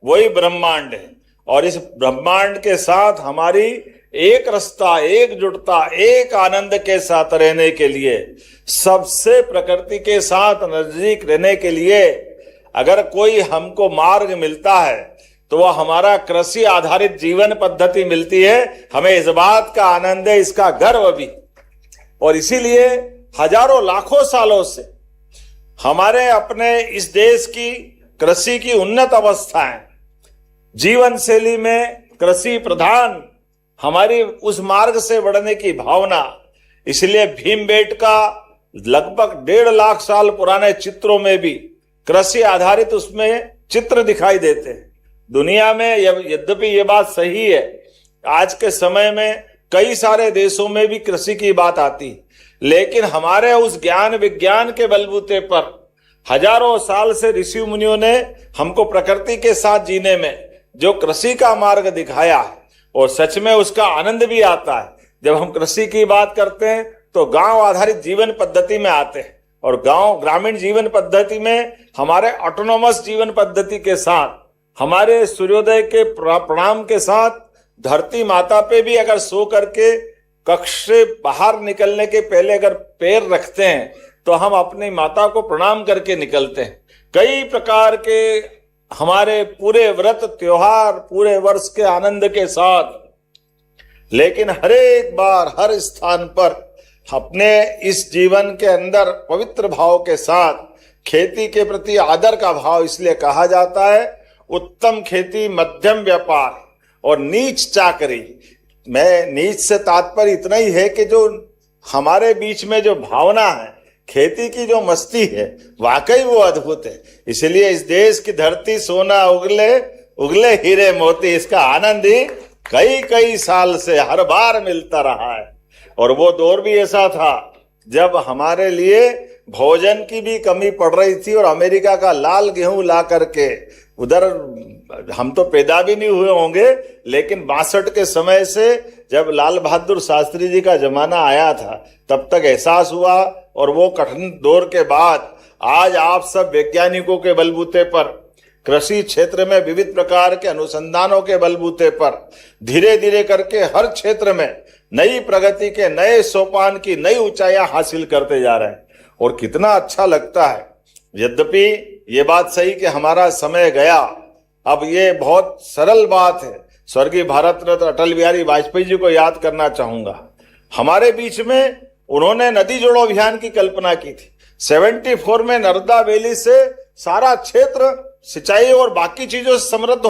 वही ब्रह्मांड है। और इस ब्रह्मांड के साथ हमारी एक रास्ता, एकजुटता, एक आनंद के साथ रहने के लिए, सबसे प्रकृति के साथ नजदीक रहने के लिए अगर कोई हमको मार्ग मिलता है तो वह हमारा कृषि आधारित जीवन पद्धति मिलती है। हमें इस बात का आनंद है, इसका गर्व भी। और इसीलिए हजारों लाखों सालों से हमारे अपने इस देश की कृषि की उन्नत अवस्थाएं, जीवन शैली में कृषि प्रधान हमारी उस मार्ग से बढ़ने की भावना, इसलिए भीमबेटका लगभग 1.5 लाख साल पुराने चित्रों में भी कृषि आधारित उसमें चित्र दिखाई देते हैं। दुनिया में यद्यपि ये बात सही है, आज के समय में कई सारे देशों में भी कृषि की बात आती है, लेकिन हमारे उस ज्ञान विज्ञान के बलबूते पर हजारों साल से ऋषि मुनियों ने हमको प्रकृति के साथ जीने में जो कृषि का मार्ग दिखाया है, और सच में उसका आनंद भी आता है। जब हम कृषि की बात करते हैं तो गांव आधारित जीवन पद्धति में आते हैं, और गांव ग्रामीण जीवन पद्धति में हमारे ऑटोनोमस जीवन पद्धति के साथ, हमारे सूर्योदय के प्रणाम के साथ धरती माता पे भी अगर सो करके कक्ष से बाहर निकलने के पहले अगर पैर रखते हैं तो हम अपनी माता को प्रणाम करके निकलते हैं। कई प्रकार के हमारे पूरे व्रत त्योहार पूरे वर्ष के आनंद के साथ, लेकिन हर एक बार हर स्थान पर अपने इस जीवन के अंदर पवित्र भाव के साथ खेती के प्रति आदर का भाव, इसलिए कहा जाता है उत्तम खेती मध्यम व्यापार और नीच चाकरी। मैं नीच से तात्पर्य इतना ही है कि जो हमारे बीच में जो भावना है, खेती की जो मस्ती है, वाकई वो अद्भुत है। इसलिए इस देश की धरती सोना उगले उगले हीरे मोती, इसका आनंद ही कई कई साल से हर बार मिलता रहा है। और वो दौर भी ऐसा था जब हमारे लिए भोजन की भी कमी पड़ रही थी, और अमेरिका का लाल गेहूं ला करके उधर हम तो पैदा भी नहीं हुए होंगे, लेकिन 62 के समय से जब लाल बहादुर शास्त्री जी का जमाना आया था तब तक एहसास हुआ। और वो कठिन दौर के बाद आज आप सब वैज्ञानिकों के बलबूते पर, कृषि क्षेत्र में विविध प्रकार के अनुसंधानों के बलबूते पर धीरे धीरे करके हर क्षेत्र में नई प्रगति के नए सोपान की नई ऊंचाइयां हासिल करते जा रहे हैं। और कितना अच्छा लगता है। यद्यपि ये बात सही कि हमारा समय गया, अब ये बहुत सरल बात है। स्वर्गीय भारत रत्न अटल बिहारी वाजपेयी जी को याद करना चाहूंगा। हमारे बीच में उन्होंने नदी जोड़ो अभियान की कल्पना की थी। 74 में नर्मदा वैली से सारा क्षेत्र सिंचाई और बाकी चीजों से समृद्ध